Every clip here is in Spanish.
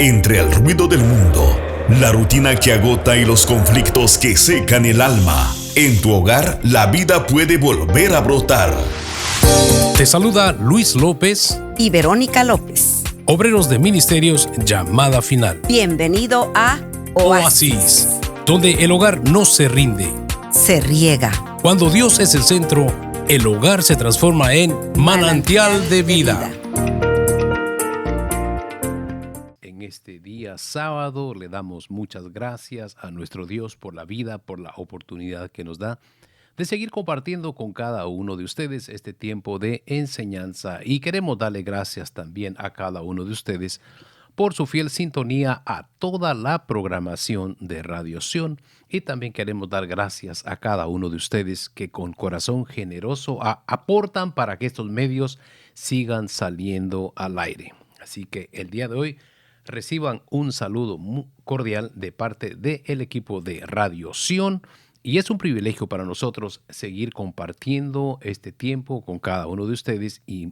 Entre el ruido del mundo, la rutina que agota y los conflictos que secan el alma, en tu hogar la vida puede volver a brotar. Te saluda Luis López y Verónica López, obreros de ministerios Llamada Final. Bienvenido a Oasis, donde el hogar no se rinde, se riega. Cuando Dios es el centro, el hogar se transforma en manantial de vida. En este día sábado le damos muchas gracias a nuestro Dios por la vida, por la oportunidad que nos da de seguir compartiendo con cada uno de ustedes este tiempo de enseñanza, y queremos darle gracias también a cada uno de ustedes por su fiel sintonía a toda la programación de Radio Sion, y también queremos dar gracias a cada uno de ustedes que con corazón generoso aportan para que estos medios sigan saliendo al aire. Así que el día de hoy reciban un saludo muy cordial de parte del equipo de Radio Sion. Y es un privilegio para nosotros seguir compartiendo este tiempo con cada uno de ustedes. Y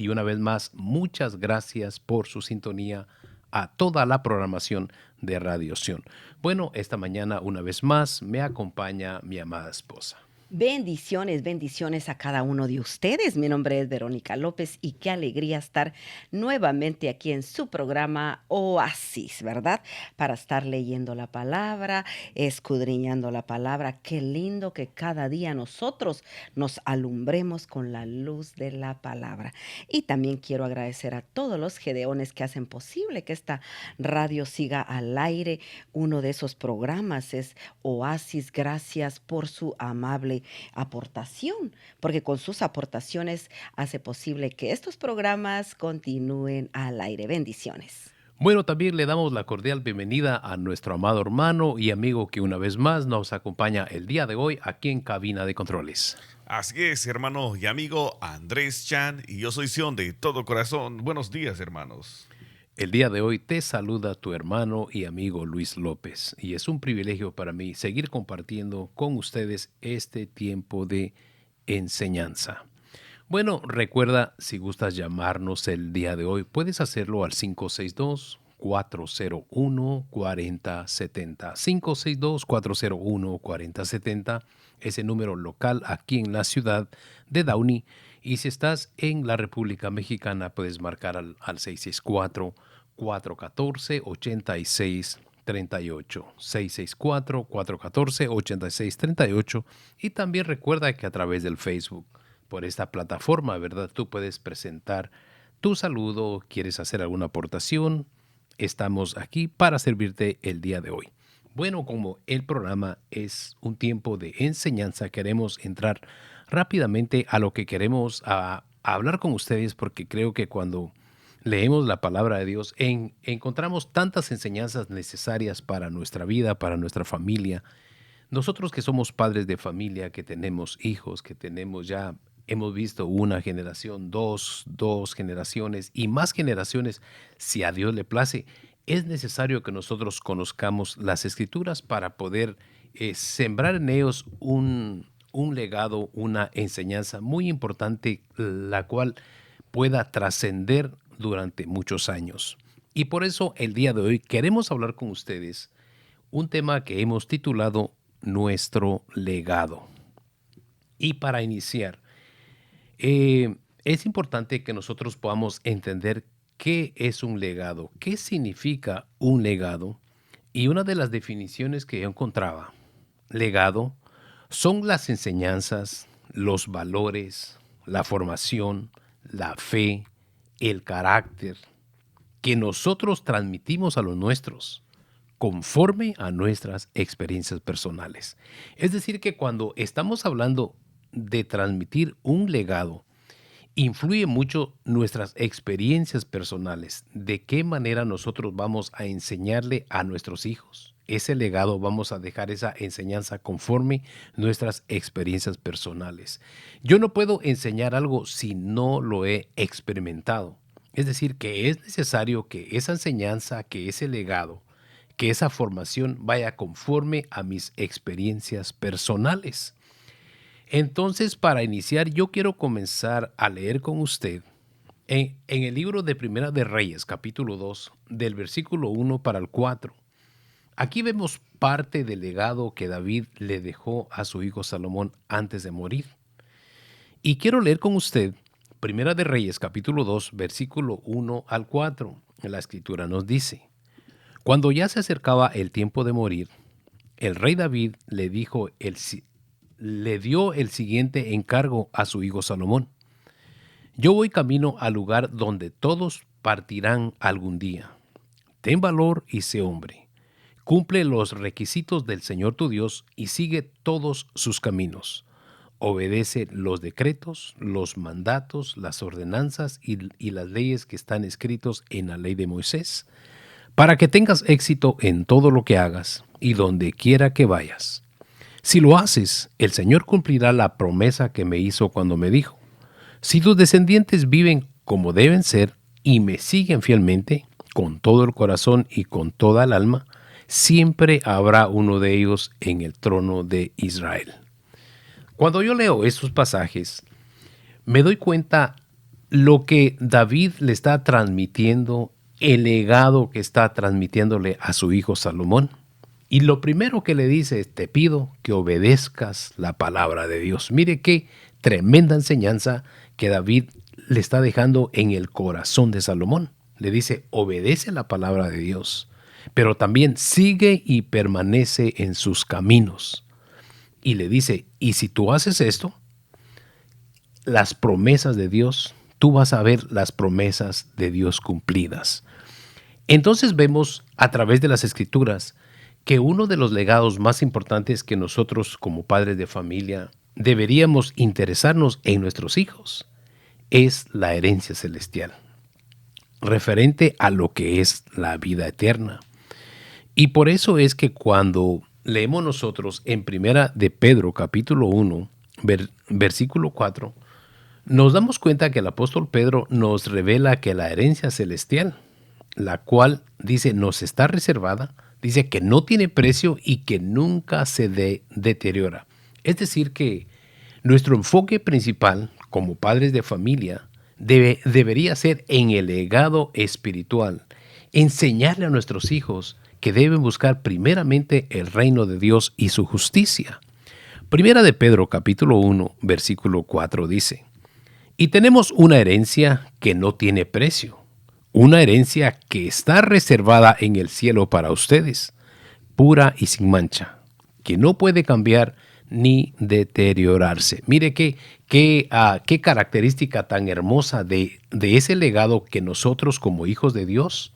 una vez más, muchas gracias por su sintonía a toda la programación de Radio Sion. Bueno, esta mañana una vez más me acompaña mi amada esposa. Bendiciones, bendiciones a cada uno de ustedes. Mi nombre es Verónica López y qué alegría estar nuevamente aquí en su programa Oasis, ¿verdad? Para estar leyendo la palabra, escudriñando la palabra. Qué lindo que cada día nosotros nos alumbremos con la luz de la palabra. Y también quiero agradecer a todos los gedeones que hacen posible que esta radio siga al aire. Uno de esos programas es Oasis. Gracias por su amable aportación, porque con sus aportaciones hace posible que estos programas continúen al aire. Bendiciones. Bueno, también le damos la cordial bienvenida a nuestro amado hermano y amigo que una vez más nos acompaña el día de hoy aquí en Cabina de Controles. Así es, hermano y amigo Andrés Chan, y yo soy Sion de todo corazón. Buenos días, hermanos. El día de hoy te saluda tu hermano y amigo Luis López, y es un privilegio para mí seguir compartiendo con ustedes este tiempo de enseñanza. Bueno, recuerda, si gustas llamarnos el día de hoy, puedes hacerlo al 562-401-4070. 562-401-4070, ese número local aquí en la ciudad de Downey. Y si estás en la República Mexicana, puedes marcar al 664-414-8638. 664-414-8638. Y también recuerda que a través del Facebook, por esta plataforma, ¿verdad? Tú puedes presentar tu saludo, quieres hacer alguna aportación. Estamos aquí para servirte el día de hoy. Bueno, como el programa es un tiempo de enseñanza, queremos entrar rápidamente a lo que queremos a hablar con ustedes, porque creo que cuando leemos la palabra de Dios encontramos tantas enseñanzas necesarias para nuestra vida, para nuestra familia. Nosotros que somos padres de familia, que tenemos hijos, que tenemos ya, hemos visto una generación, dos generaciones y más generaciones, si a Dios le place, es necesario que nosotros conozcamos las Escrituras para poder sembrar en ellos un legado, una enseñanza muy importante, la cual pueda trascender durante muchos años. Y por eso el día de hoy queremos hablar con ustedes un tema que hemos titulado Nuestro legado. Y para iniciar, es importante que nosotros podamos entender qué es un legado, qué significa un legado. Y una de las definiciones que yo encontraba, legado, son las enseñanzas, los valores, la formación, la fe, el carácter que nosotros transmitimos a los nuestros conforme a nuestras experiencias personales. Es decir, que cuando estamos hablando de transmitir un legado, influye mucho nuestras experiencias personales, de qué manera nosotros vamos a enseñarle a nuestros hijos. Ese legado, vamos a dejar esa enseñanza conforme nuestras experiencias personales. Yo no puedo enseñar algo si no lo he experimentado. Es decir, que es necesario que esa enseñanza, que ese legado, que esa formación vaya conforme a mis experiencias personales. Entonces, para iniciar, yo quiero comenzar a leer con usted En el libro de Primera de Reyes, capítulo 2, del versículo 1 para el 4, aquí vemos parte del legado que David le dejó a su hijo Salomón antes de morir. Y quiero leer con usted Primera de Reyes, capítulo 2, versículo 1 al 4. La escritura nos dice: Cuando ya se acercaba el tiempo de morir, el rey David le dio el siguiente encargo a su hijo Salomón. Yo voy camino al lugar donde todos partirán algún día. Ten valor y sé hombre. Cumple los requisitos del Señor tu Dios y sigue todos sus caminos. Obedece los decretos, los mandatos, las ordenanzas y las leyes que están escritos en la ley de Moisés, para que tengas éxito en todo lo que hagas y donde quiera que vayas. Si lo haces, el Señor cumplirá la promesa que me hizo cuando me dijo: si tus descendientes viven como deben ser y me siguen fielmente, con todo el corazón y con toda el alma, siempre habrá uno de ellos en el trono de Israel. Cuando yo leo estos pasajes, me doy cuenta lo que David le está transmitiendo, el legado que está transmitiéndole a su hijo Salomón. Y lo primero que le dice es: te pido que obedezcas la palabra de Dios. Mire qué tremenda enseñanza que David le está dejando en el corazón de Salomón. Le dice: obedece la palabra de Dios, pero también sigue y permanece en sus caminos. Y le dice: y si tú haces esto, las promesas de Dios, tú vas a ver las promesas de Dios cumplidas. Entonces vemos a través de las Escrituras que uno de los legados más importantes que nosotros como padres de familia deberíamos interesarnos en nuestros hijos es la herencia celestial, referente a lo que es la vida eterna. Y por eso es que cuando leemos nosotros en Primera de Pedro, capítulo 1, versículo 4, nos damos cuenta que el apóstol Pedro nos revela que la herencia celestial, la cual dice nos está reservada, dice que no tiene precio y que nunca se deteriora. Es decir, que nuestro enfoque principal como padres de familia debería ser en el legado espiritual, enseñarle a nuestros hijos que deben buscar primeramente el reino de Dios y su justicia. Primera de Pedro, capítulo 1, versículo 4 dice: y tenemos una herencia que no tiene precio, una herencia que está reservada en el cielo para ustedes, pura y sin mancha, que no puede cambiar ni deteriorarse. Mire qué característica tan hermosa de ese legado que nosotros como hijos de Dios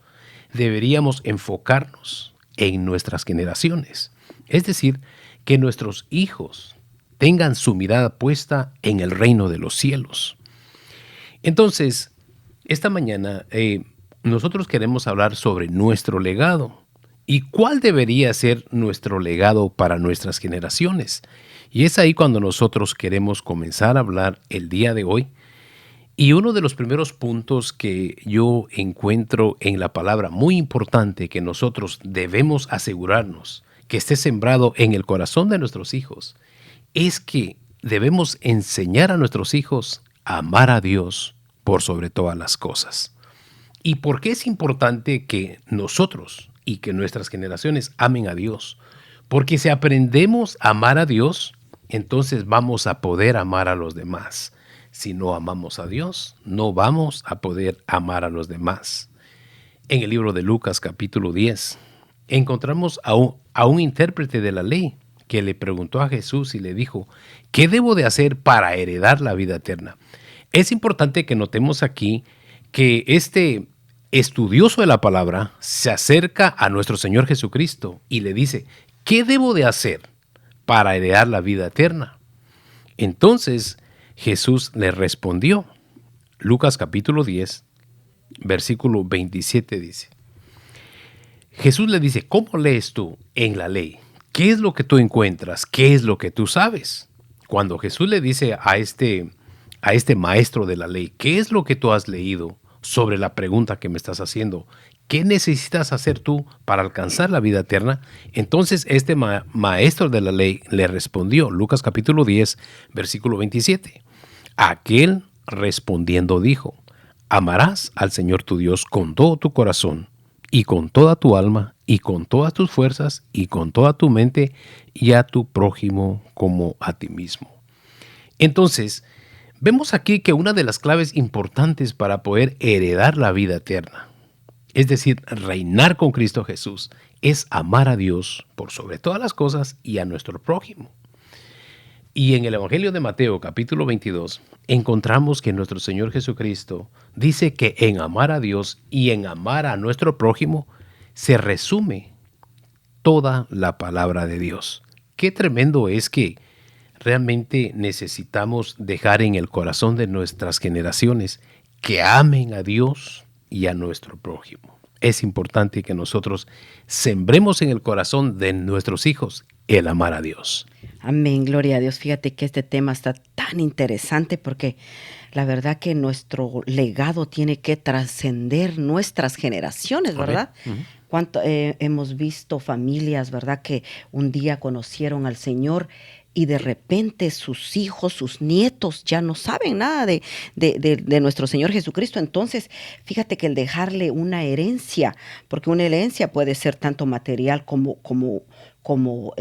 deberíamos enfocarnos en nuestras generaciones. Es decir, que nuestros hijos tengan su mirada puesta en el reino de los cielos. Entonces, esta mañana nosotros queremos hablar sobre nuestro legado y cuál debería ser nuestro legado para nuestras generaciones. Y es ahí cuando nosotros queremos comenzar a hablar el día de hoy. Y uno de los primeros puntos que yo encuentro en la palabra muy importante que nosotros debemos asegurarnos que esté sembrado en el corazón de nuestros hijos es que debemos enseñar a nuestros hijos a amar a Dios por sobre todas las cosas. ¿Y por qué es importante que nosotros y que nuestras generaciones amen a Dios? Porque si aprendemos a amar a Dios, entonces vamos a poder amar a los demás. Si no amamos a Dios, no vamos a poder amar a los demás. En el libro de Lucas, capítulo 10, encontramos a un intérprete de la ley que le preguntó a Jesús y le dijo: ¿qué debo de hacer para heredar la vida eterna? Es importante que notemos aquí que este estudioso de la palabra se acerca a nuestro Señor Jesucristo y le dice: ¿qué debo de hacer para heredar la vida eterna? Entonces Jesús le respondió. Lucas capítulo 10, versículo 27 dice: Jesús le dice: ¿cómo lees tú en la ley? ¿Qué es lo que tú encuentras? ¿Qué es lo que tú sabes? Cuando Jesús le dice a este maestro de la ley: ¿qué es lo que tú has leído sobre la pregunta que me estás haciendo? ¿Qué necesitas hacer tú para alcanzar la vida eterna? Entonces este maestro de la ley le respondió, Lucas capítulo 10, versículo 27. Aquel respondiendo dijo: amarás al Señor tu Dios con todo tu corazón y con toda tu alma y con todas tus fuerzas y con toda tu mente y a tu prójimo como a ti mismo. Entonces, vemos aquí que una de las claves importantes para poder heredar la vida eterna, es decir, reinar con Cristo Jesús, es amar a Dios por sobre todas las cosas y a nuestro prójimo. Y en el Evangelio de Mateo, capítulo 22, encontramos que nuestro Señor Jesucristo dice que en amar a Dios y en amar a nuestro prójimo se resume toda la palabra de Dios. Qué tremendo es que realmente necesitamos dejar en el corazón de nuestras generaciones que amen a Dios y a nuestro prójimo. Es importante que nosotros sembremos en el corazón de nuestros hijos el amar a Dios. Amén, gloria a Dios. Fíjate que este tema está tan interesante porque la verdad que nuestro legado tiene que trascender nuestras generaciones, ¿verdad? Cuánto hemos visto familias, ¿verdad? Que un día conocieron al Señor y de repente sus hijos, sus nietos ya no saben nada de nuestro Señor Jesucristo. Entonces, fíjate que el dejarle una herencia, porque una herencia puede ser tanto material como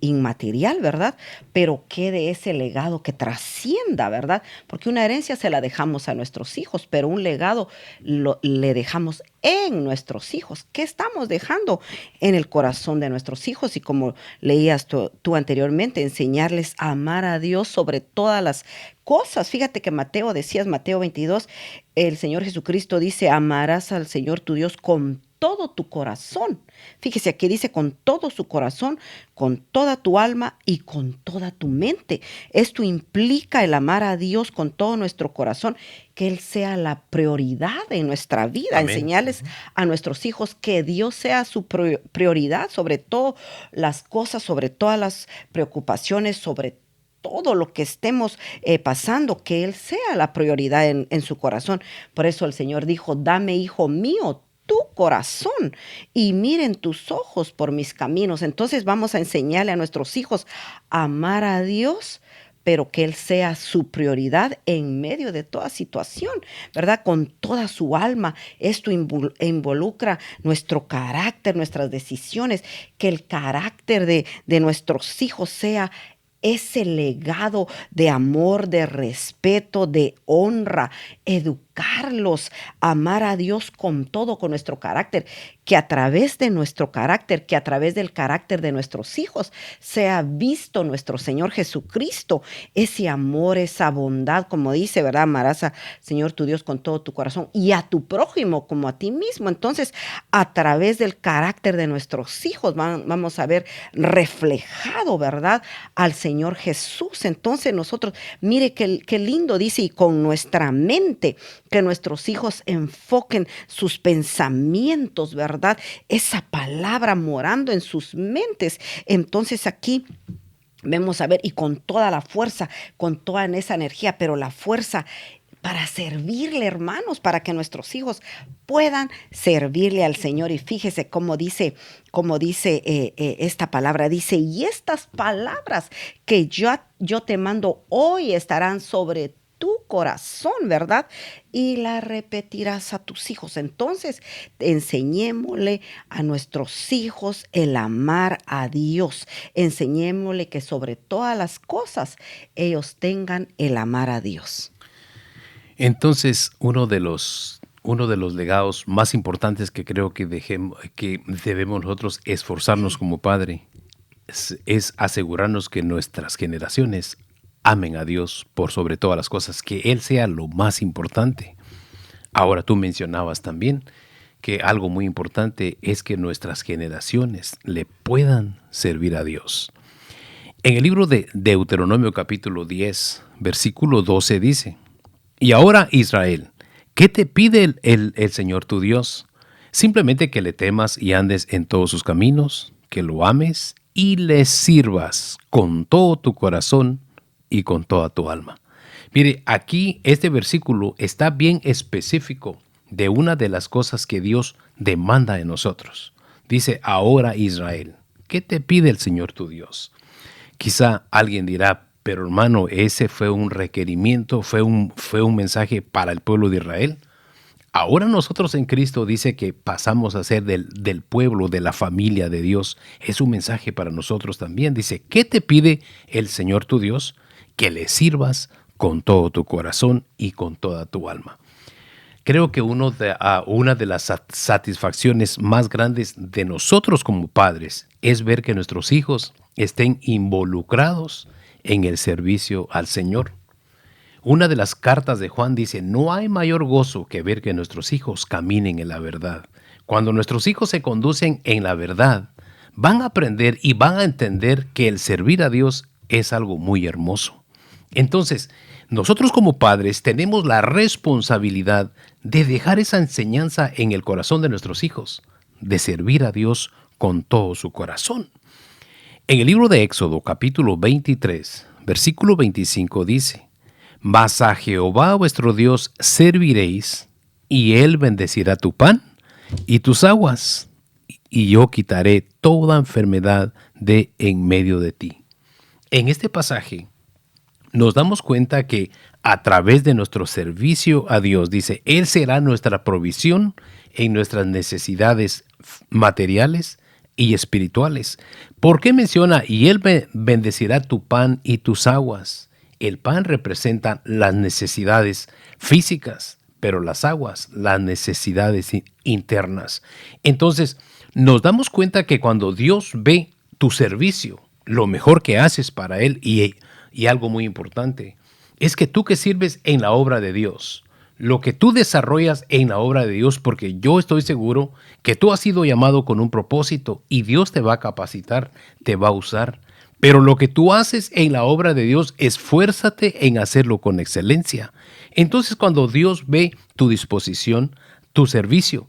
inmaterial, ¿verdad? Pero quede ese legado que trascienda, ¿verdad? Porque una herencia se la dejamos a nuestros hijos, pero un legado le dejamos en nuestros hijos. ¿Qué estamos dejando en el corazón de nuestros hijos? Y como leías tú anteriormente, enseñarles a amar a Dios sobre todas las cosas. Fíjate que Mateo 22, el Señor Jesucristo dice, amarás al Señor tu Dios con todo tu corazón. Fíjese, aquí dice con todo su corazón, con toda tu alma y con toda tu mente. Esto implica el amar a Dios con todo nuestro corazón, que Él sea la prioridad en nuestra vida. Amén. Enseñarles a nuestros hijos que Dios sea su prioridad sobre todas las cosas, sobre todas las preocupaciones, sobre todo lo que estemos pasando, que Él sea la prioridad en su corazón. Por eso el Señor dijo, dame, hijo mío, tu corazón y miren tus ojos por mis caminos. Entonces vamos a enseñarle a nuestros hijos a amar a Dios, pero que Él sea su prioridad en medio de toda situación, ¿verdad? Con toda su alma. Esto involucra nuestro carácter, nuestras decisiones, que el carácter de nuestros hijos sea ese legado de amor, de respeto, de honra, educarlos, amar a Dios con todo, con nuestro carácter, que a través de nuestro carácter, que a través del carácter de nuestros hijos sea visto nuestro Señor Jesucristo, ese amor, esa bondad, como dice, ¿verdad? Amarás al Señor tu Dios con todo tu corazón y a tu prójimo como a ti mismo. Entonces, a través del carácter de nuestros hijos vamos a ver reflejado, ¿verdad? Al Señor Jesús. Entonces nosotros, mire qué lindo dice, y con nuestra mente, que nuestros hijos enfoquen sus pensamientos, ¿verdad? Esa palabra morando en sus mentes. Entonces aquí vemos a ver, y con toda la fuerza, con toda esa energía, pero la fuerza para servirle, hermanos, para que nuestros hijos puedan servirle al Señor. Y fíjese cómo dice esta palabra, dice, y estas palabras que yo te mando hoy estarán sobre tu corazón, ¿verdad? Y la repetirás a tus hijos. Entonces, enseñémosle a nuestros hijos el amar a Dios. Enseñémosle que sobre todas las cosas ellos tengan el amar a Dios. Entonces, uno de los legados más importantes que creo que debemos nosotros esforzarnos como padre es asegurarnos que nuestras generaciones amen a Dios por sobre todas las cosas, que Él sea lo más importante. Ahora tú mencionabas también que algo muy importante es que nuestras generaciones le puedan servir a Dios. En el libro de Deuteronomio capítulo 10, versículo 12 dice, y ahora Israel, ¿qué te pide el Señor tu Dios? Simplemente que le temas y andes en todos sus caminos, que lo ames y le sirvas con todo tu corazón y con toda tu alma. Mire, aquí este versículo está bien específico de una de las cosas que Dios demanda de nosotros. Dice, ahora Israel, ¿qué te pide el Señor tu Dios? Quizá alguien dirá, pero hermano, ese fue un requerimiento, fue un mensaje para el pueblo de Israel. Ahora nosotros en Cristo dice que pasamos a ser del pueblo, de la familia de Dios. Es un mensaje para nosotros también. Dice, ¿qué te pide el Señor tu Dios? Que le sirvas con todo tu corazón y con toda tu alma. Creo que una de las satisfacciones más grandes de nosotros como padres es ver que nuestros hijos estén involucrados en el servicio al Señor. Una de las cartas de Juan dice, no hay mayor gozo que ver que nuestros hijos caminen en la verdad. Cuando nuestros hijos se conducen en la verdad, van a aprender y van a entender que el servir a Dios es algo muy hermoso. Entonces, nosotros como padres tenemos la responsabilidad de dejar esa enseñanza en el corazón de nuestros hijos, de servir a Dios con todo su corazón. En el libro de Éxodo, capítulo 23, versículo 25 dice, mas a Jehová vuestro Dios serviréis, y Él bendecirá tu pan y tus aguas, y yo quitaré toda enfermedad de en medio de ti. En este pasaje nos damos cuenta que a través de nuestro servicio a Dios, dice, Él será nuestra provisión en nuestras necesidades materiales y espirituales. ¿Por qué menciona, y Él bendecirá tu pan y tus aguas? El pan representa las necesidades físicas, pero las aguas, las necesidades internas. Entonces, nos damos cuenta que cuando Dios ve tu servicio, lo mejor que haces para Él, y algo muy importante, es que tú que sirves en la obra de Dios, lo que tú desarrollas en la obra de Dios, porque yo estoy seguro que tú has sido llamado con un propósito y Dios te va a capacitar, te va a usar. Pero lo que tú haces en la obra de Dios, esfuérzate en hacerlo con excelencia. Entonces, cuando Dios ve tu disposición, tu servicio,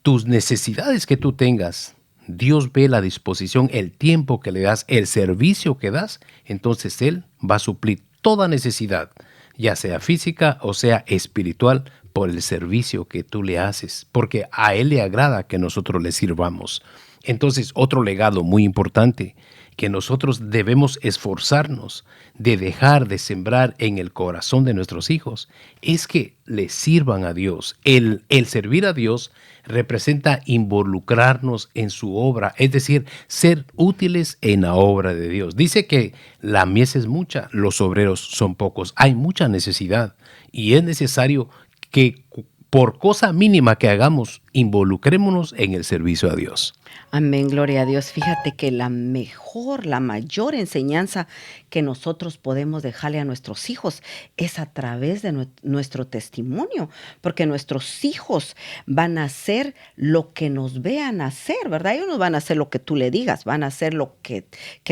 tus necesidades que tú tengas, Dios ve la disposición, el tiempo que le das, el servicio que das, entonces Él va a suplir toda necesidad, ya sea física o sea espiritual, por el servicio que tú le haces, porque a Él le agrada que nosotros le sirvamos. Entonces, otro legado muy importante que nosotros debemos esforzarnos de dejar de sembrar en el corazón de nuestros hijos es que le sirvan a Dios. El servir a Dios representa involucrarnos en su obra, es decir, ser útiles en la obra de Dios. Dice que la mies es mucha, los obreros son pocos. Hay mucha necesidad y es necesario que por cosa mínima que hagamos, involucrémonos en el servicio a Dios. Amén, gloria a Dios. Fíjate que la mayor enseñanza que nosotros podemos dejarle a nuestros hijos es a través de nuestro testimonio, porque nuestros hijos van a hacer lo que nos vean hacer, ¿verdad? Ellos no van a hacer lo que tú le digas, van a hacer lo que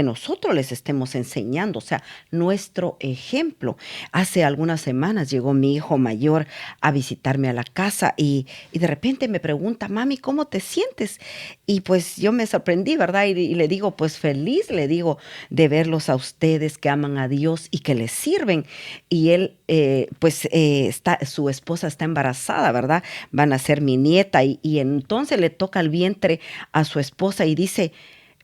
nosotros les estemos enseñando, o sea, nuestro ejemplo. Hace algunas semanas llegó mi hijo mayor a visitarme a la casa y de repente me pregunta, mami, ¿cómo te sientes? Y pues yo me sorprendí, ¿verdad? Y le digo, pues feliz, le digo, de verlos a ustedes que aman a Dios y que les sirven. Y él, su esposa está embarazada, ¿verdad? Van a ser mi nieta y entonces le toca el vientre a su esposa y dice,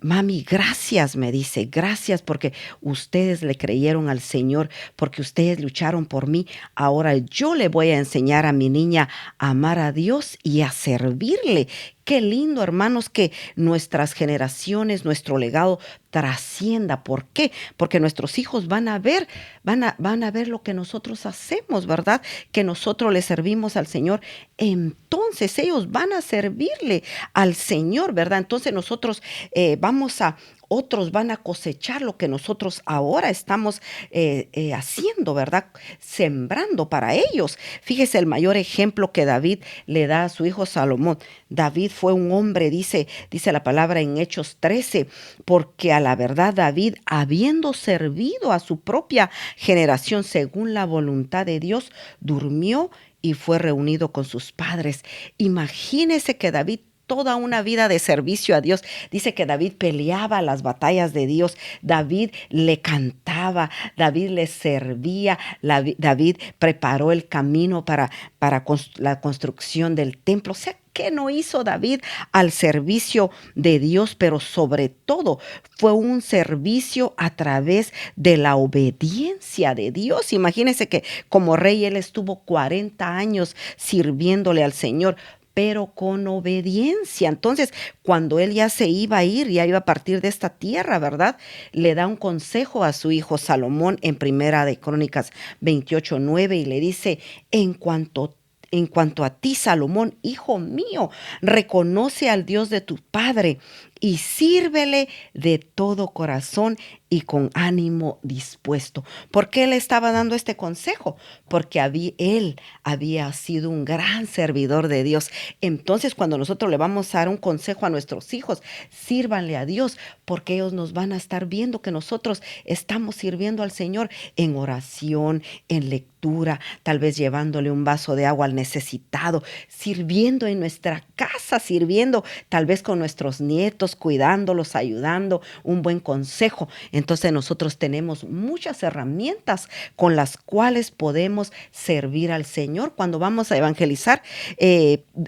mami, gracias, me dice, gracias porque ustedes le creyeron al Señor, porque ustedes lucharon por mí. Ahora yo le voy a enseñar a mi niña a amar a Dios y a servirle. Qué lindo, hermanos, que nuestras generaciones, nuestro legado trascienda. ¿Por qué? Porque nuestros hijos van a ver lo que nosotros hacemos, ¿verdad? Que nosotros le servimos al Señor. Entonces ellos van a servirle al Señor, ¿verdad? Entonces nosotros otros van a cosechar lo que nosotros ahora estamos haciendo, ¿verdad? Sembrando para ellos. Fíjese el mayor ejemplo que David le da a su hijo Salomón. David fue un hombre, dice la palabra en Hechos 13, porque a la verdad David, habiendo servido a su propia generación según la voluntad de Dios, durmió y fue reunido con sus padres. Imagínese que David, toda una vida de servicio a Dios. Dice que David peleaba las batallas de Dios. David le cantaba, David le servía, David preparó el camino para la construcción del templo. O sea, ¿Qué no hizo David al servicio de Dios? Pero sobre todo fue un servicio a través de la obediencia de Dios. Imagínense que como rey él estuvo 40 años sirviéndole al Señor, pero con obediencia. Entonces, cuando él ya se iba a ir, ya iba a partir de esta tierra, ¿verdad? Le da un consejo a su hijo Salomón en Primera de Crónicas 28:9 y le dice, en cuanto a ti, Salomón, hijo mío, reconoce al Dios de tu padre y sírvele de todo corazón y con ánimo dispuesto. ¿Por qué le estaba dando este consejo? Porque él había sido un gran servidor de Dios. Entonces, cuando nosotros le vamos a dar un consejo a nuestros hijos, sírvanle a Dios, porque ellos nos van a estar viendo que nosotros estamos sirviendo al Señor en oración, en lectura, tal vez llevándole un vaso de agua al necesitado, sirviendo en nuestra casa, sirviendo tal vez con nuestros nietos, cuidándolos, ayudando, un buen consejo. Entonces nosotros tenemos muchas herramientas con las cuales podemos servir al Señor cuando vamos a evangelizar.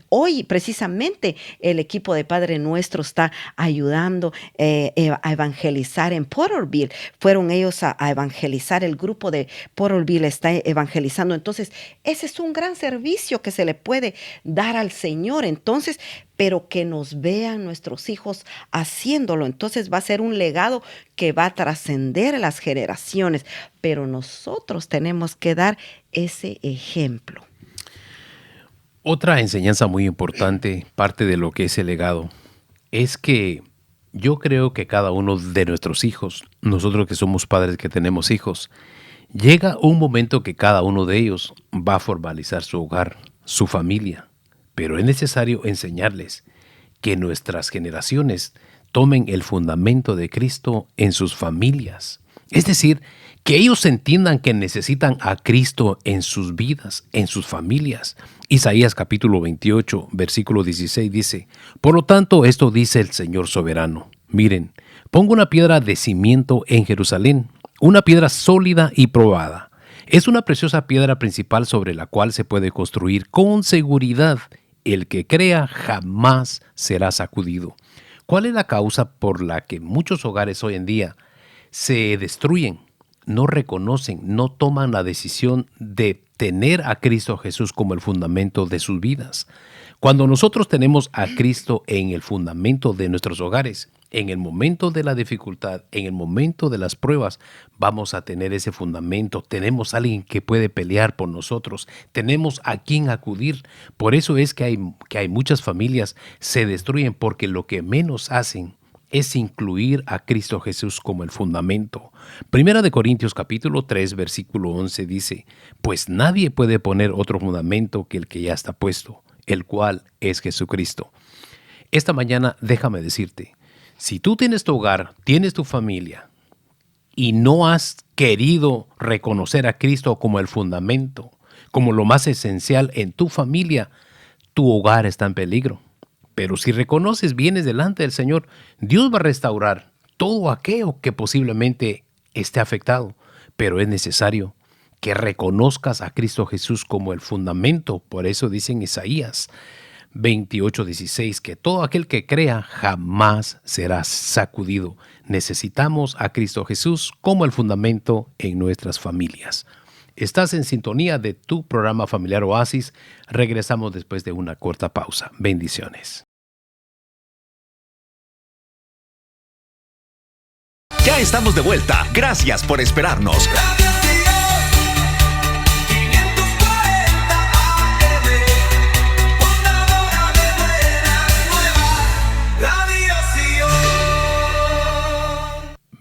Hoy precisamente el equipo de Padre Nuestro está ayudando a evangelizar en Porterville. Fueron ellos a evangelizar, el grupo de Porterville está evangelizando. Entonces ese es un gran servicio que se le puede dar al Señor. Entonces, pero que nos vean nuestros hijos haciéndolo. Entonces va a ser un legado que va a trascender las generaciones, pero nosotros tenemos que dar ese ejemplo. Otra enseñanza muy importante, parte de lo que es el legado, es que yo creo que cada uno de nuestros hijos, nosotros que somos padres que tenemos hijos, llega un momento que cada uno de ellos va a formalizar su hogar, su familia. Pero es necesario enseñarles que nuestras generaciones tomen el fundamento de Cristo en sus familias. Es decir, que ellos entiendan que necesitan a Cristo en sus vidas, en sus familias. Isaías capítulo 28, versículo 16 dice, por lo tanto, esto dice el Señor soberano. Miren, pongo una piedra de cimiento en Jerusalén, una piedra sólida y probada. Es una preciosa piedra principal sobre la cual se puede construir con seguridad. El que crea jamás será sacudido. ¿Cuál es la causa por la que muchos hogares hoy en día se destruyen? No reconocen, no toman la decisión de tener a Cristo Jesús como el fundamento de sus vidas. Cuando nosotros tenemos a Cristo en el fundamento de nuestros hogares, en el momento de la dificultad, en el momento de las pruebas, vamos a tener ese fundamento. Tenemos a alguien que puede pelear por nosotros. Tenemos a quien acudir. Por eso es que hay muchas familias se destruyen porque lo que menos hacen es incluir a Cristo Jesús como el fundamento. Primera de Corintios capítulo 3, versículo 11 dice, pues nadie puede poner otro fundamento que el que ya está puesto, el cual es Jesucristo. Esta mañana déjame decirte, si tú tienes tu hogar, tienes tu familia y no has querido reconocer a Cristo como el fundamento, como lo más esencial en tu familia, tu hogar está en peligro. Pero si reconoces, vienes delante del Señor, Dios va a restaurar todo aquello que posiblemente esté afectado. Pero es necesario que reconozcas a Cristo Jesús como el fundamento. Por eso dice en Isaías 28:16 que todo aquel que crea jamás será sacudido. Necesitamos a Cristo Jesús como el fundamento en nuestras familias. Estás en sintonía de tu programa familiar Oasis. Regresamos después de una corta pausa. Bendiciones. Ya estamos de vuelta. Gracias por esperarnos.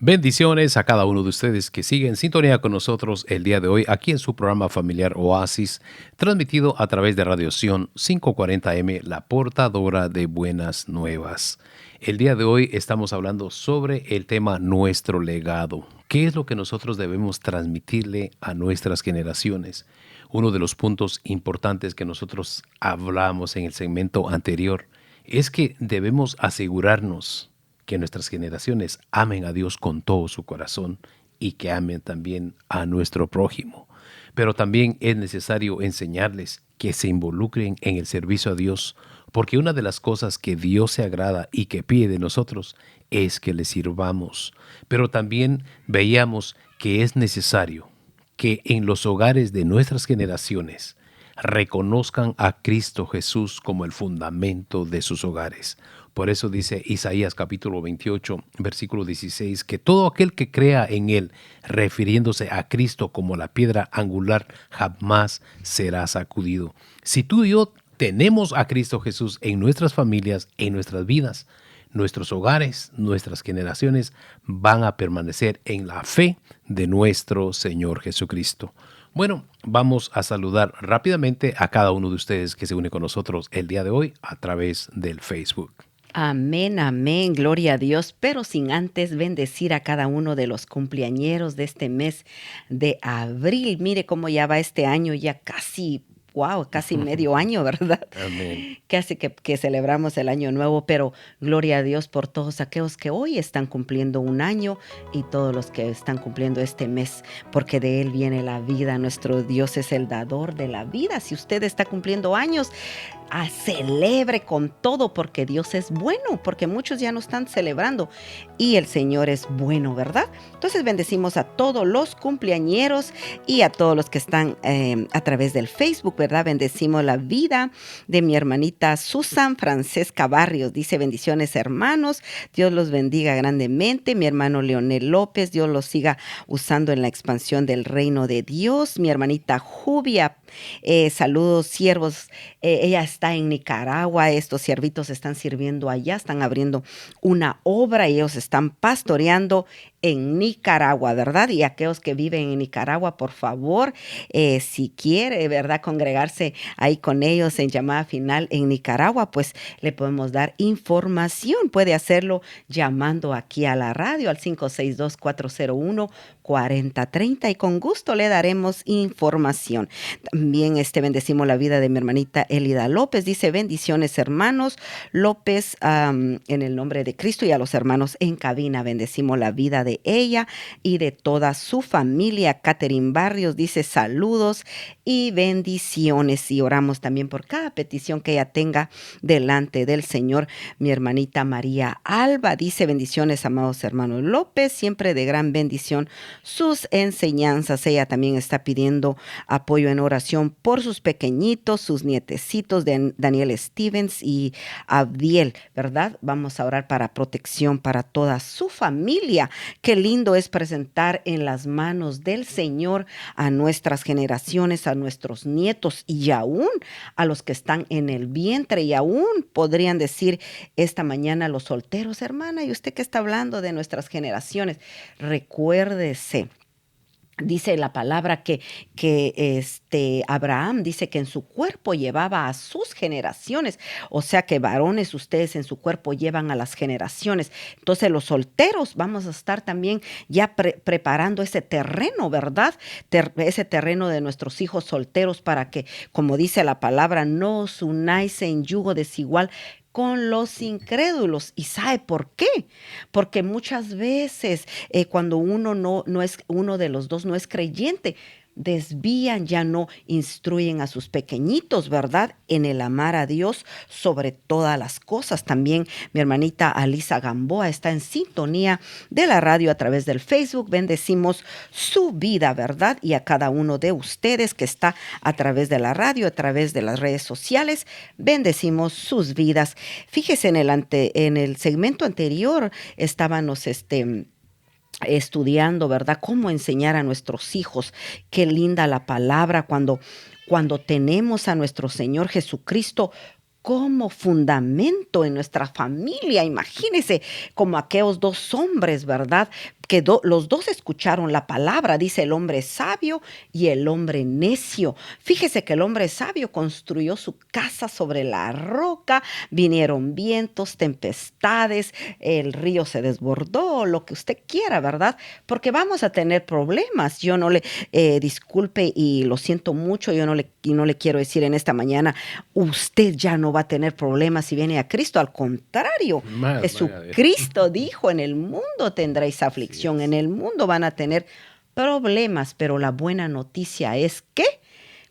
Bendiciones a cada uno de ustedes que siguen en sintonía con nosotros el día de hoy aquí en su programa familiar Oasis, transmitido a través de Radio Sion 540M, la portadora de buenas nuevas. El día de hoy estamos hablando sobre el tema nuestro legado. ¿Qué es lo que nosotros debemos transmitirle a nuestras generaciones? Uno de los puntos importantes que nosotros hablamos en el segmento anterior es que debemos asegurarnos que nuestras generaciones amen a Dios con todo su corazón y que amen también a nuestro prójimo. Pero también es necesario enseñarles que se involucren en el servicio a Dios Porque una de las cosas que Dios se agrada y que pide de nosotros es que le sirvamos. Pero también veíamos que es necesario que en los hogares de nuestras generaciones reconozcan a Cristo Jesús como el fundamento de sus hogares. Por eso dice Isaías capítulo 28, versículo 16, que todo aquel que crea en Él, refiriéndose a Cristo como la piedra angular, jamás será sacudido. Si tú y yo tenemos a Cristo Jesús en nuestras familias, en nuestras vidas, nuestros hogares, nuestras generaciones van a permanecer en la fe de nuestro Señor Jesucristo. Bueno, vamos a saludar rápidamente a cada uno de ustedes que se une con nosotros el día de hoy a través del Facebook. Amén, amén, gloria a Dios, pero sin antes bendecir a cada uno de los cumpleañeros de este mes de abril. Mire cómo ya va este año, ya casi medio año, ¿verdad? Amén. Casi que celebramos el año nuevo, pero gloria a Dios por todos aquellos que hoy están cumpliendo un año y todos los que están cumpliendo este mes, porque de Él viene la vida. Nuestro Dios es el dador de la vida. Si usted está cumpliendo años, celebre con todo, porque Dios es bueno, porque muchos ya no están celebrando y el Señor es bueno, ¿verdad? Entonces bendecimos a todos los cumpleañeros y a todos los que están a través del Facebook, ¿verdad? Bendecimos la vida de mi hermanita Susan Francesca Barrios. Dice: bendiciones, hermanos, Dios los bendiga grandemente. Mi hermano Leonel López, Dios los siga usando en la expansión del reino de Dios. Mi hermanita Jubia, saludos, siervos. Ella está en Nicaragua. Estos siervitos están sirviendo allá, están abriendo una obra y ellos están pastoreando en Nicaragua, ¿verdad? Y aquellos que viven en Nicaragua, por favor, si quiere, ¿verdad?, congregarse ahí con ellos en llamada final en Nicaragua, pues le podemos dar información. Puede hacerlo llamando aquí a la radio al 562-401-4030 y con gusto le daremos información. También bendecimos la vida de mi hermanita Elida López. Dice: bendiciones, hermanos López, en el nombre de Cristo, y a los hermanos en cabina bendecimos la vida de ella y de toda su familia. Catherine Barrios dice: saludos y bendiciones, y oramos también por cada petición que ella tenga delante del Señor. Mi hermanita María Alba dice: bendiciones, amados hermanos López, siempre de gran bendición sus enseñanzas. Ella también está pidiendo apoyo en oración por sus pequeñitos, sus nietecitos de Daniel Stevens y Abdiel, ¿verdad? Vamos a orar para protección para toda su familia. Qué lindo es presentar en las manos del Señor a nuestras generaciones, a nuestros nietos y aún a los que están en el vientre, y aún podrían decir esta mañana los solteros. Hermana, y usted que está hablando de nuestras generaciones, recuérdese. Dice la palabra que Abraham dice que en su cuerpo llevaba a sus generaciones. O sea que varones, ustedes en su cuerpo llevan a las generaciones. Entonces los solteros vamos a estar también ya preparando ese terreno, ¿verdad? Ese terreno de nuestros hijos solteros, para que, como dice la palabra, no os unáis en yugo desigual con los incrédulos. ¿Y sabe por qué? Porque muchas veces cuando uno de los dos no es creyente, desvían, ya no instruyen a sus pequeñitos, ¿verdad?, en el amar a Dios sobre todas las cosas. También mi hermanita Alisa Gamboa está en sintonía de la radio a través del Facebook. Bendecimos su vida, ¿verdad? Y a cada uno de ustedes que está a través de la radio, a través de las redes sociales, bendecimos sus vidas. Fíjese, en el segmento anterior estábamos estudiando, ¿verdad?, cómo enseñar a nuestros hijos. Qué linda la palabra cuando tenemos a nuestro Señor Jesucristo como fundamento en nuestra familia. Imagínense, como aquellos dos hombres, ¿verdad?, que los dos escucharon la palabra. Dice: el hombre sabio y el hombre necio. Fíjese que el hombre sabio construyó su casa sobre la roca, vinieron vientos, tempestades, el río se desbordó, lo que usted quiera, ¿verdad? Porque vamos a tener problemas. Yo no le, disculpe y lo siento mucho, yo no le quiero decir en esta mañana, usted ya no va a tener problemas si viene a Cristo. Al contrario, Jesucristo dijo: en el mundo tendréis aflicción. En el mundo van a tener problemas, pero la buena noticia es que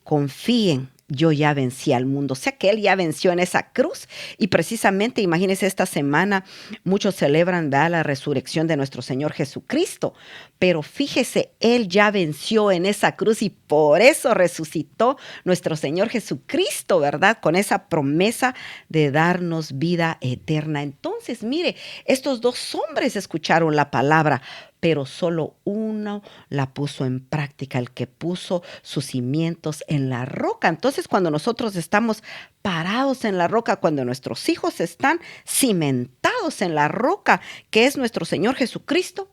confíen. yo ya vencí al mundo. O sea que Él ya venció en esa cruz. Y precisamente, imagínense, esta semana muchos celebran, ¿verdad?, la resurrección de nuestro Señor Jesucristo. Pero fíjese, Él ya venció en esa cruz y por eso resucitó nuestro Señor Jesucristo, ¿verdad? Con esa promesa de darnos vida eterna. Entonces, mire, estos dos hombres escucharon la palabra, pero solo uno la puso en práctica, el que puso sus cimientos en la roca. Entonces, cuando nosotros estamos parados en la roca, cuando nuestros hijos están cimentados en la roca, que es nuestro Señor Jesucristo,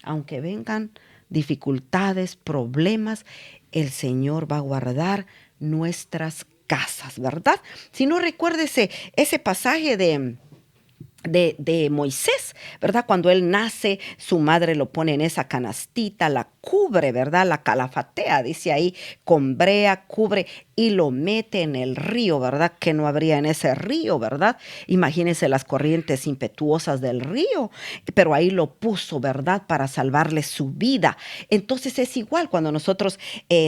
aunque vengan dificultades, problemas, el Señor va a guardar nuestras casas, ¿verdad? Si no, recuérdese ese pasaje de Moisés, ¿verdad? Cuando él nace, su madre lo pone en esa canastita, la cubre, ¿verdad? La calafatea, dice ahí, con brea, cubre y lo mete en el río, ¿verdad? Que no habría en ese río, ¿verdad? Imagínense las corrientes impetuosas del río, pero ahí lo puso, ¿verdad? Para salvarle su vida. Entonces es igual cuando nosotros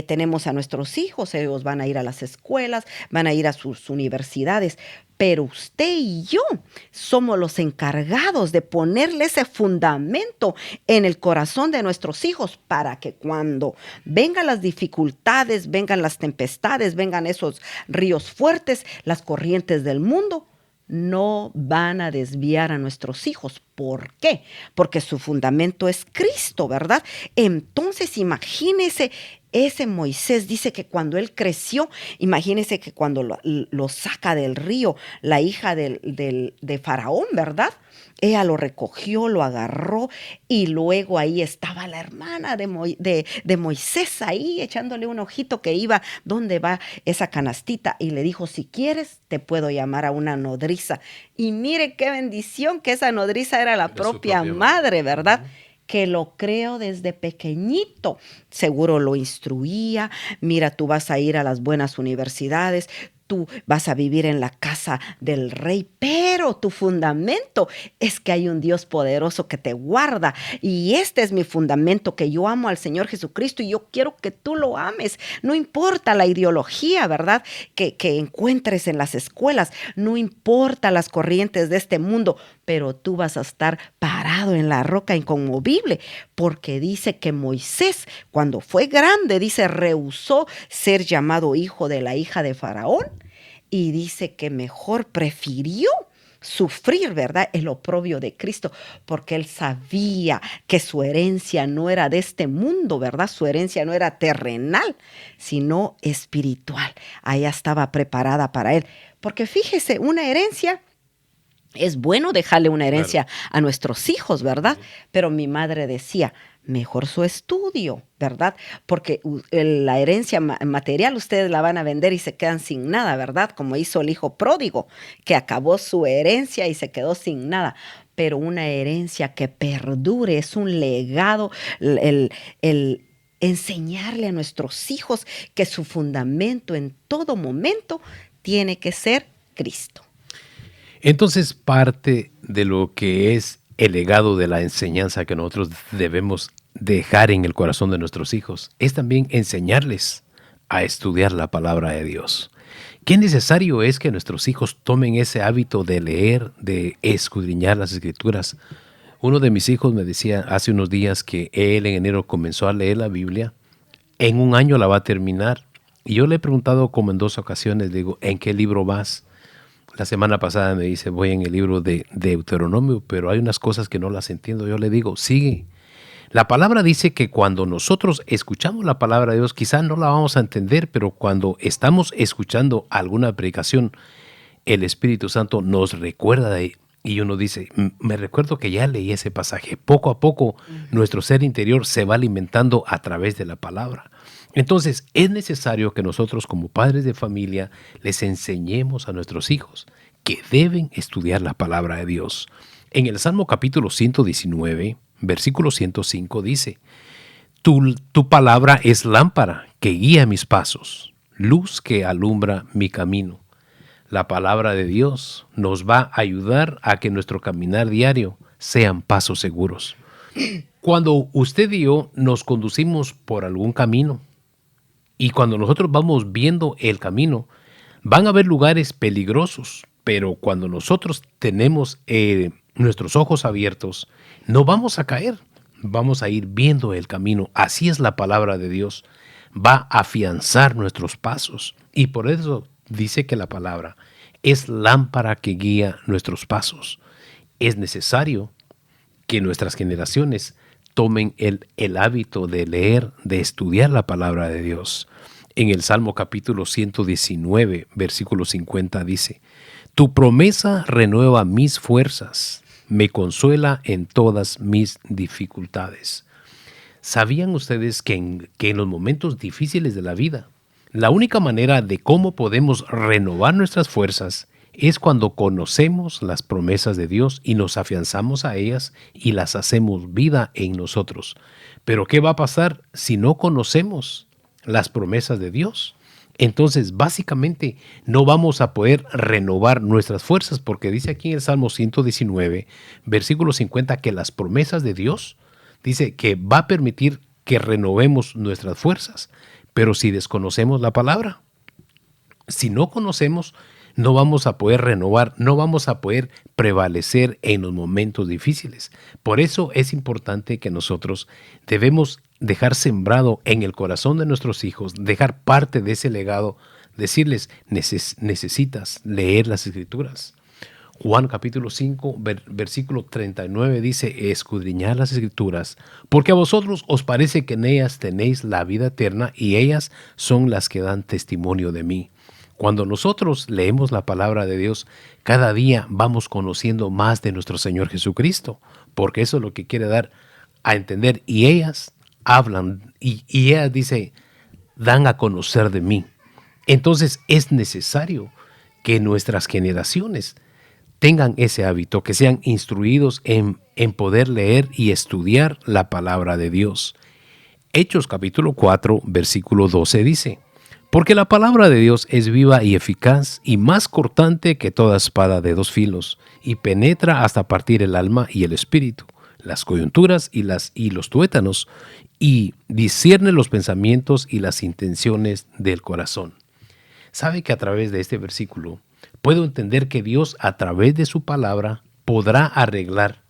tenemos a nuestros hijos, ellos van a ir a las escuelas, van a ir a sus universidades, pero usted y yo somos los encargados de ponerle ese fundamento en el corazón de nuestros hijos para que cuando vengan las dificultades, vengan las tempestades, vengan esos ríos fuertes, las corrientes del mundo, no van a desviar a nuestros hijos. ¿Por qué? Porque su fundamento es Cristo, ¿verdad? Entonces, imagínese, ese Moisés dice que cuando él creció, imagínese que cuando lo saca del río, la hija de Faraón, ¿verdad? Ella lo recogió, lo agarró y luego ahí estaba la hermana de Moisés ahí echándole un ojito que iba, ¿dónde va esa canastita? Y le dijo, si quieres, te puedo llamar a una nodriza. Y mire qué bendición que esa nodriza era la propia madre, ¿verdad? Que lo creo desde pequeñito. Seguro lo instruía. Mira, tú vas a ir a las buenas universidades, tú vas a vivir en la casa del rey, pero tu fundamento es que hay un Dios poderoso que te guarda. Y este es mi fundamento, que yo amo al Señor Jesucristo y yo quiero que tú lo ames. No importa la ideología, ¿verdad?, que encuentres en las escuelas, no importa las corrientes de este mundo, pero tú vas a estar parado en la roca inconmovible, porque dice que Moisés, cuando fue grande, dice, rehusó ser llamado hijo de la hija de Faraón y dice que mejor prefirió sufrir, ¿verdad?, el oprobio de Cristo, porque él sabía que su herencia no era de este mundo, ¿verdad? Su herencia no era terrenal, sino espiritual. Allá estaba preparada para él, porque fíjese, una herencia, es bueno dejarle una herencia a nuestros hijos, ¿verdad? Pero mi madre decía, mejor su estudio, ¿verdad? Porque la herencia material ustedes la van a vender y se quedan sin nada, ¿verdad? Como hizo el hijo pródigo, que acabó su herencia y se quedó sin nada. Pero una herencia que perdure, es un legado, el enseñarle a nuestros hijos que su fundamento en todo momento tiene que ser Cristo. Entonces, parte de lo que es el legado de la enseñanza que nosotros debemos dejar en el corazón de nuestros hijos es también enseñarles a estudiar la palabra de Dios. Qué necesario es que nuestros hijos tomen ese hábito de leer, de escudriñar las Escrituras. Uno de mis hijos me decía hace unos días que él en enero comenzó a leer la Biblia, en un año la va a terminar. Y yo le he preguntado como en 2 ocasiones, digo, ¿en qué libro vas? La semana pasada me dice, voy en el libro de Deuteronomio, pero hay unas cosas que no las entiendo. Yo le digo, sigue. La palabra dice que cuando nosotros escuchamos la palabra de Dios, quizás no la vamos a entender, pero cuando estamos escuchando alguna predicación, el Espíritu Santo nos recuerda y uno dice, me recuerdo que ya leí ese pasaje. Poco a poco nuestro ser interior se va alimentando a través de la palabra. Entonces, es necesario que nosotros como padres de familia les enseñemos a nuestros hijos que deben estudiar la palabra de Dios. En el Salmo capítulo 119, versículo 105 dice, tu palabra es lámpara que guía mis pasos, luz que alumbra mi camino. La palabra de Dios nos va a ayudar a que nuestro caminar diario sean pasos seguros. Cuando usted y yo nos conducimos por algún camino, Y cuando nosotros vamos viendo el camino, van a haber lugares peligrosos, pero cuando nosotros tenemos nuestros ojos abiertos, no vamos a caer, vamos a ir viendo el camino. Así es la palabra de Dios, va a afianzar nuestros pasos. Y por eso dice que la palabra es lámpara que guía nuestros pasos. Es necesario que nuestras generaciones tomen el hábito de leer, de estudiar la palabra de Dios. En el Salmo capítulo 119, versículo 50 dice: Tu promesa renueva mis fuerzas, me consuela en todas mis dificultades. ¿Sabían ustedes que en los momentos difíciles de la vida, la única manera de cómo podemos renovar nuestras fuerzas es cuando conocemos las promesas de Dios y nos afianzamos a ellas y las hacemos vida en nosotros? Pero ¿qué va a pasar si no conocemos las promesas de Dios? Entonces, básicamente, no vamos a poder renovar nuestras fuerzas, porque dice aquí en el Salmo 119, versículo 50, que las promesas de Dios, dice que va a permitir que renovemos nuestras fuerzas. Pero si desconocemos la palabra, si no conocemos, no vamos a poder renovar, no vamos a poder prevalecer en los momentos difíciles. Por eso es importante que nosotros debemos dejar sembrado en el corazón de nuestros hijos, dejar parte de ese legado, decirles, necesitas leer las Escrituras. Juan capítulo 5, versículo 39 dice: escudriñad las Escrituras, porque a vosotros os parece que en ellas tenéis la vida eterna, y ellas son las que dan testimonio de mí. Cuando nosotros leemos la palabra de Dios, cada día vamos conociendo más de nuestro Señor Jesucristo, porque eso es lo que quiere dar a entender. Y ellas hablan, y ellas dice, dan a conocer de mí. Entonces es necesario que nuestras generaciones tengan ese hábito, que sean instruidos en poder leer y estudiar la palabra de Dios. Hechos capítulo 4, versículo 12 dice: porque la palabra de Dios es viva y eficaz y más cortante que toda espada de dos filos, y penetra hasta partir el alma y el espíritu, las coyunturas y los tuétanos, y discierne los pensamientos y las intenciones del corazón. ¿Sabe que a través de este versículo puedo entender que Dios, a través de su palabra, podrá arreglar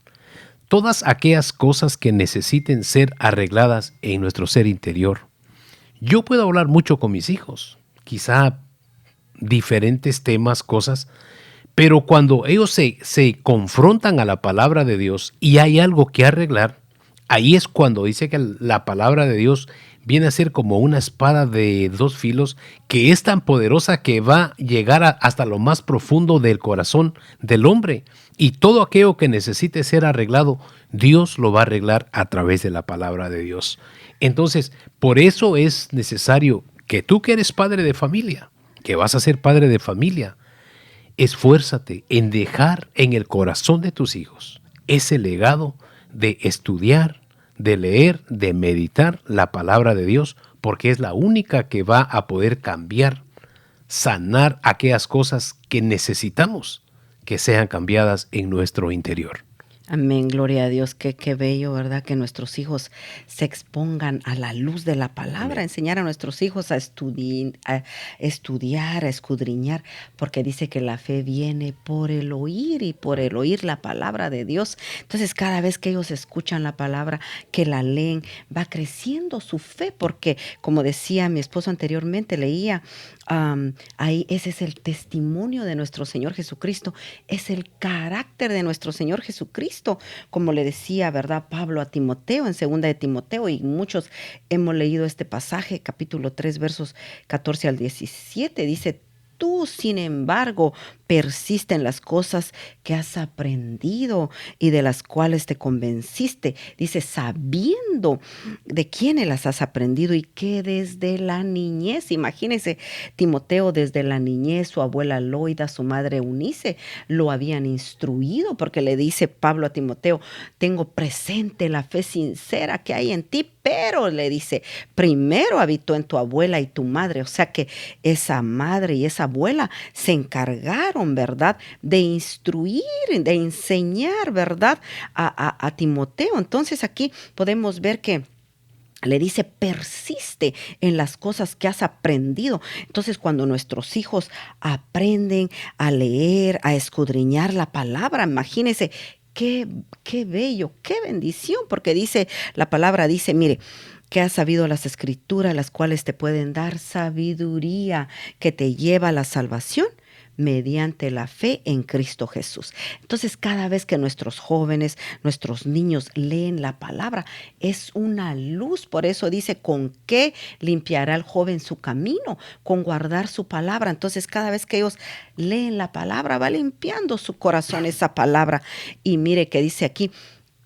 todas aquellas cosas que necesiten ser arregladas en nuestro ser interior? Yo puedo hablar mucho con mis hijos, quizá diferentes temas, cosas, pero cuando ellos se confrontan a la palabra de Dios y hay algo que arreglar, ahí es cuando dice que la palabra de Dios viene a ser como una espada de dos filos, que es tan poderosa que va a llegar hasta lo más profundo del corazón del hombre. Y todo aquello que necesite ser arreglado, Dios lo va a arreglar a través de la palabra de Dios. Entonces, por eso es necesario que tú, que eres padre de familia, que vas a ser padre de familia, esfuérzate en dejar en el corazón de tus hijos ese legado de estudiar, de leer, de meditar la palabra de Dios, porque es la única que va a poder cambiar, sanar aquellas cosas que necesitamos que sean cambiadas en nuestro interior. Amén, gloria a Dios, qué bello, ¿verdad? Que nuestros hijos se expongan a la luz de la palabra, amén. Enseñar a nuestros hijos a estudiar, a escudriñar, porque dice que la fe viene por el oír y por el oír la palabra de Dios. Entonces, cada vez que ellos escuchan la palabra, que la leen, va creciendo su fe, porque como decía mi esposo anteriormente, leía, ahí ese es el testimonio de nuestro Señor Jesucristo, es el carácter de nuestro Señor Jesucristo, como le decía, ¿verdad? Pablo a Timoteo en 2 de Timoteo, y muchos hemos leído este pasaje, capítulo 3, versos 14 al 17, dice: tú, sin embargo, persiste en las cosas que has aprendido y de las cuales te convenciste. Dice, sabiendo de quiénes las has aprendido y que desde la niñez, imagínese, Timoteo desde la niñez, su abuela Loida, su madre Eunice, lo habían instruido, porque le dice Pablo a Timoteo: tengo presente la fe sincera que hay en ti, pero le dice, primero habitó en tu abuela y tu madre. O sea que esa madre y esa abuela se encargaron, ¿verdad?, de instruir, de enseñar, ¿verdad?, a Timoteo. Entonces aquí podemos ver que Le dice, persiste en las cosas que has aprendido. Entonces, cuando nuestros hijos aprenden a leer, a escudriñar la palabra, imagínense qué bello, qué bendición, porque dice, la palabra dice, mire, que has sabido las escrituras, las cuales te pueden dar sabiduría que te lleva a la salvación mediante la fe en Cristo Jesús. Entonces, cada vez que nuestros jóvenes, nuestros niños leen la palabra, es una luz. Por eso dice, ¿con qué limpiará el joven su camino? Con guardar su palabra. Entonces, cada vez que ellos leen la palabra, va limpiando su corazón esa palabra. Y mire que dice aquí,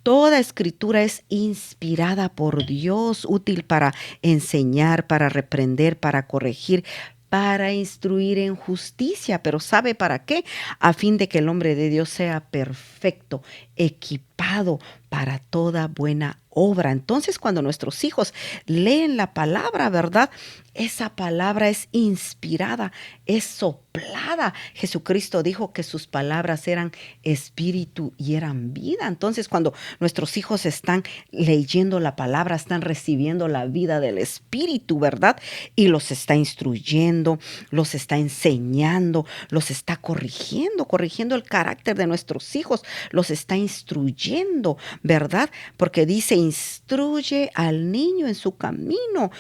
toda escritura es inspirada por Dios, útil para enseñar, para reprender, para corregir, para instruir en justicia. Pero ¿sabe para qué? A fin de que el hombre de Dios sea perfecto, equipado para toda buena obra. Entonces, cuando nuestros hijos leen la palabra, ¿verdad? Esa palabra es inspirada, es soplada. Jesucristo dijo que sus palabras eran espíritu y eran vida. Entonces, cuando nuestros hijos están leyendo la palabra, están recibiendo la vida del espíritu, ¿verdad? Y los está instruyendo, los está enseñando, los está corrigiendo el carácter de nuestros hijos, los está instruyendo, ¿verdad? Porque dice, instruye al niño en su camino,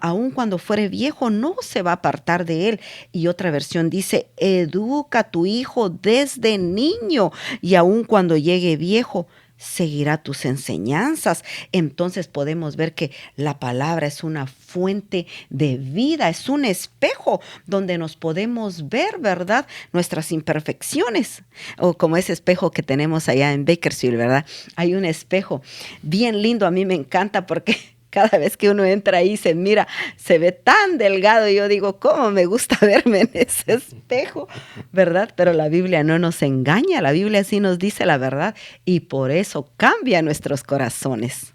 aun cuando fuere viejo no se va a apartar de él. Y otra versión dice, educa a tu hijo desde niño y aun cuando llegue viejo seguirá tus enseñanzas. Entonces podemos ver que la palabra es una fuente de vida, es un espejo donde nos podemos ver, ¿verdad? Nuestras imperfecciones, o como ese espejo que tenemos allá en Bakersfield, ¿verdad? Hay un espejo bien lindo, a mí me encanta porque cada vez que uno entra ahí se mira, se ve tan delgado. Y yo digo, ¿cómo me gusta verme en ese espejo? ¿Verdad? Pero la Biblia no nos engaña. La Biblia sí nos dice la verdad y por eso cambia nuestros corazones.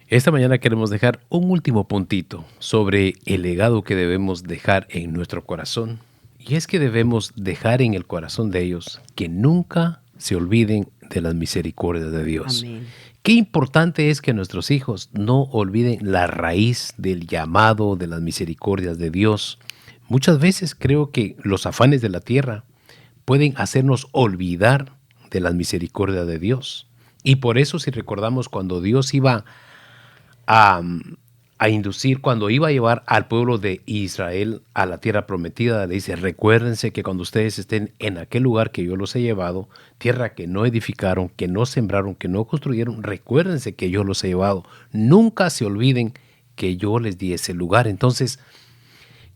Esta mañana queremos dejar un último puntito sobre el legado que debemos dejar en nuestro corazón. Y es que debemos dejar en el corazón de ellos que nunca se olviden de las misericordias de Dios. Amén. Qué importante es que nuestros hijos no olviden la raíz del llamado de las misericordias de Dios. Muchas veces creo que los afanes de la tierra pueden hacernos olvidar de las misericordias de Dios. Y por eso, si recordamos cuando Dios iba a inducir, cuando iba a llevar al pueblo de Israel a la tierra prometida, le dice, recuérdense que cuando ustedes estén en aquel lugar que yo los he llevado, tierra que no edificaron, que no sembraron, que no construyeron, recuérdense que yo los he llevado. Nunca se olviden que yo les di ese lugar. Entonces,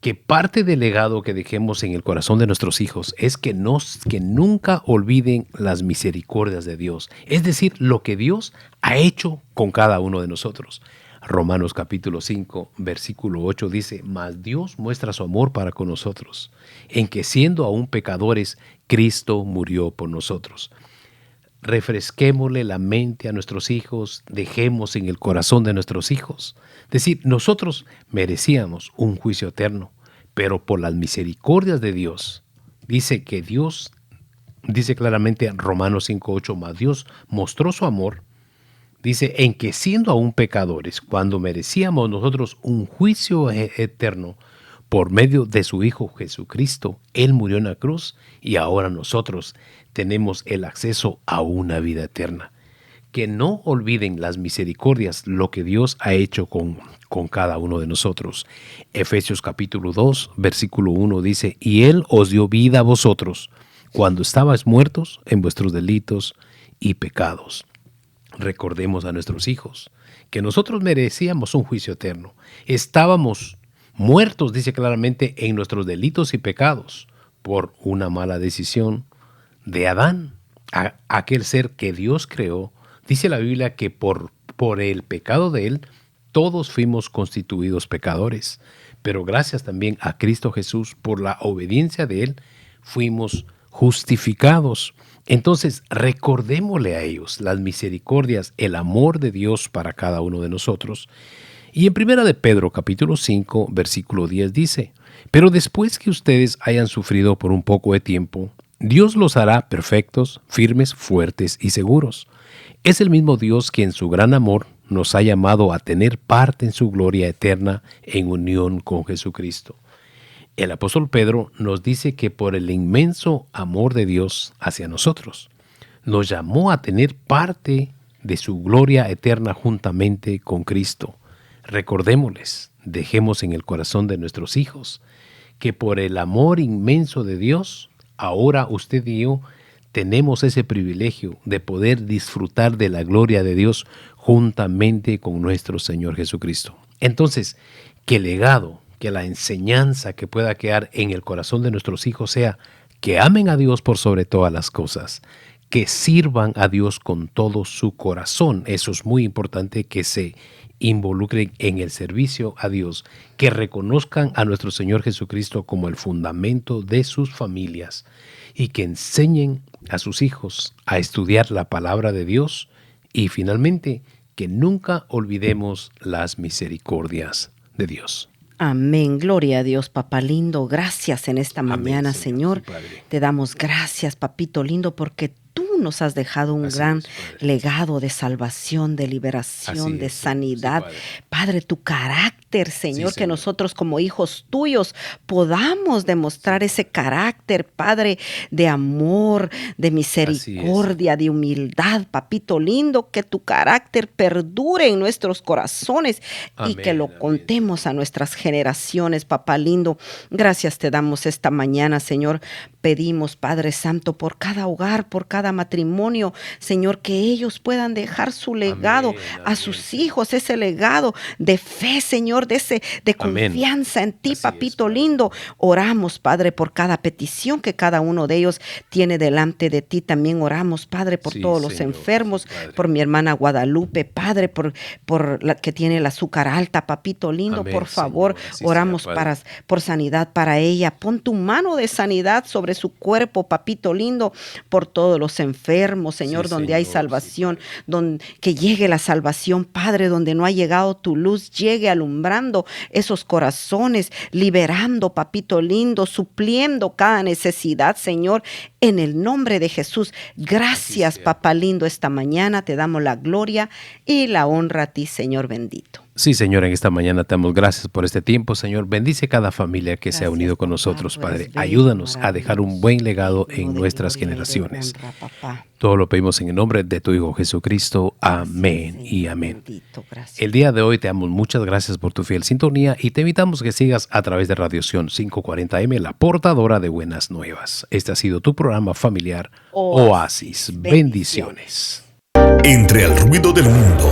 que parte del legado que dejemos en el corazón de nuestros hijos es que nunca olviden las misericordias de Dios. Es decir, lo que Dios ha hecho con cada uno de nosotros. Romanos capítulo 5, versículo 8 dice, mas Dios muestra su amor para con nosotros, en que siendo aún pecadores, Cristo murió por nosotros. Refresquémosle la mente a nuestros hijos, dejemos en el corazón de nuestros hijos. Es decir, nosotros merecíamos un juicio eterno, pero por las misericordias de Dios, dice claramente en Romanos 5, 8, mas Dios mostró su amor. Dice, en que siendo aún pecadores, cuando merecíamos nosotros un juicio eterno, por medio de su Hijo Jesucristo, Él murió en la cruz y ahora nosotros tenemos el acceso a una vida eterna. Que no olviden las misericordias, lo que Dios ha hecho con cada uno de nosotros. Efesios capítulo 2, versículo 1 dice, y Él os dio vida a vosotros, cuando estabais muertos en vuestros delitos y pecados. Recordemos a nuestros hijos que nosotros merecíamos un juicio eterno. Estábamos muertos, dice claramente, en nuestros delitos y pecados por una mala decisión de Adán, aquel ser que Dios creó. Dice la Biblia que por el pecado de él todos fuimos constituidos pecadores, pero gracias también a Cristo Jesús, por la obediencia de él, fuimos justificados. Entonces, recordémosle a ellos las misericordias, el amor de Dios para cada uno de nosotros. Y en 1 de Pedro, capítulo 5, versículo 10 dice, pero después que ustedes hayan sufrido por un poco de tiempo, Dios los hará perfectos, firmes, fuertes y seguros. Es el mismo Dios que en su gran amor nos ha llamado a tener parte en su gloria eterna en unión con Jesucristo. El apóstol Pedro nos dice que por el inmenso amor de Dios hacia nosotros, nos llamó a tener parte de su gloria eterna juntamente con Cristo. Recordémosles, dejemos en el corazón de nuestros hijos, que por el amor inmenso de Dios, ahora usted y yo tenemos ese privilegio de poder disfrutar de la gloria de Dios juntamente con nuestro Señor Jesucristo. Entonces, que el legado, que la enseñanza que pueda quedar en el corazón de nuestros hijos sea que amen a Dios por sobre todas las cosas, que sirvan a Dios con todo su corazón. Eso es muy importante, que se involucren en el servicio a Dios, que reconozcan a nuestro Señor Jesucristo como el fundamento de sus familias y que enseñen a sus hijos a estudiar la palabra de Dios y finalmente que nunca olvidemos las misericordias de Dios. Amén, gloria a Dios, papá lindo. Gracias en esta mañana, Amén, Señor. Sí, Padre. Te damos gracias, papito lindo, porque tú nos has dejado un Así gran es, Padre. legado de salvación, de liberación, Así de es, sí, sanidad. Padre. Padre, tu carácter, Señor, Sí, que Señor. nosotros como hijos tuyos podamos demostrar ese carácter, Padre, de amor, de misericordia, de humildad, papito lindo, que tu carácter perdure en nuestros corazones y Amén, que lo amén. contemos a nuestras generaciones, papá lindo. Gracias te damos esta mañana, Señor. Pedimos, Padre Santo, por cada hogar, por cada matrimonio, Señor, que ellos puedan dejar su legado Amén, a amén, sus Señor. hijos, ese legado de fe, Señor, de Amén. confianza en ti, Así es, papito Padre. lindo. Oramos, Padre, por cada petición que cada uno de ellos tiene delante de ti. También oramos, Padre, por Sí, todos los Señor, enfermos, sí, Padre. por mi hermana Guadalupe, Padre, por la que tiene el azúcar alta, papito lindo, Amén, por favor, Señor, así oramos sea, Padre. por sanidad para ella. Pon tu mano de sanidad sobre su cuerpo, papito lindo, por todos los enfermos, Señor, Sí, donde hay Señor, salvación, sí, donde que llegue la salvación, Padre, donde no ha llegado tu luz, llegue alumbrando esos corazones, liberando, papito lindo, supliendo cada necesidad, Señor, en el nombre de Jesús. Gracias, sea. papá lindo, esta mañana te damos la gloria y la honra a ti, Señor bendito. Sí, Señor, en esta mañana te damos gracias por este tiempo, Señor. Bendice cada familia que se ha Gracias, unido con papá, nosotros, tú Padre. eres bello, Ayúdanos a dejar un buen legado digno en de nuestras gloria y de generaciones. honra, papá. Todo lo pedimos en el nombre de tu Hijo Jesucristo. Amén Gracias, y Señor amén. bendito, gracias. El día de hoy te damos muchas gracias por tu fiel sintonía y te invitamos que sigas a través de Radio Sion 540M, la portadora de buenas nuevas. Este ha sido tu programa familiar Oasis. Bendiciones. Entre el ruido del mundo,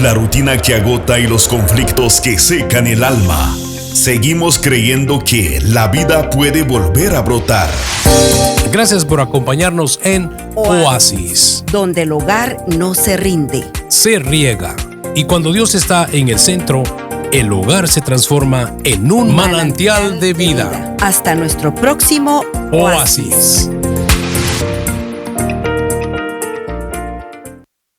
la rutina que agota y los conflictos que secan el alma, seguimos creyendo que la vida puede volver a brotar. Gracias por acompañarnos en Oasis. Donde el hogar no se rinde. Se riega. Y cuando Dios está en el centro, el hogar se transforma en un manantial de vida. Hasta nuestro próximo Oasis.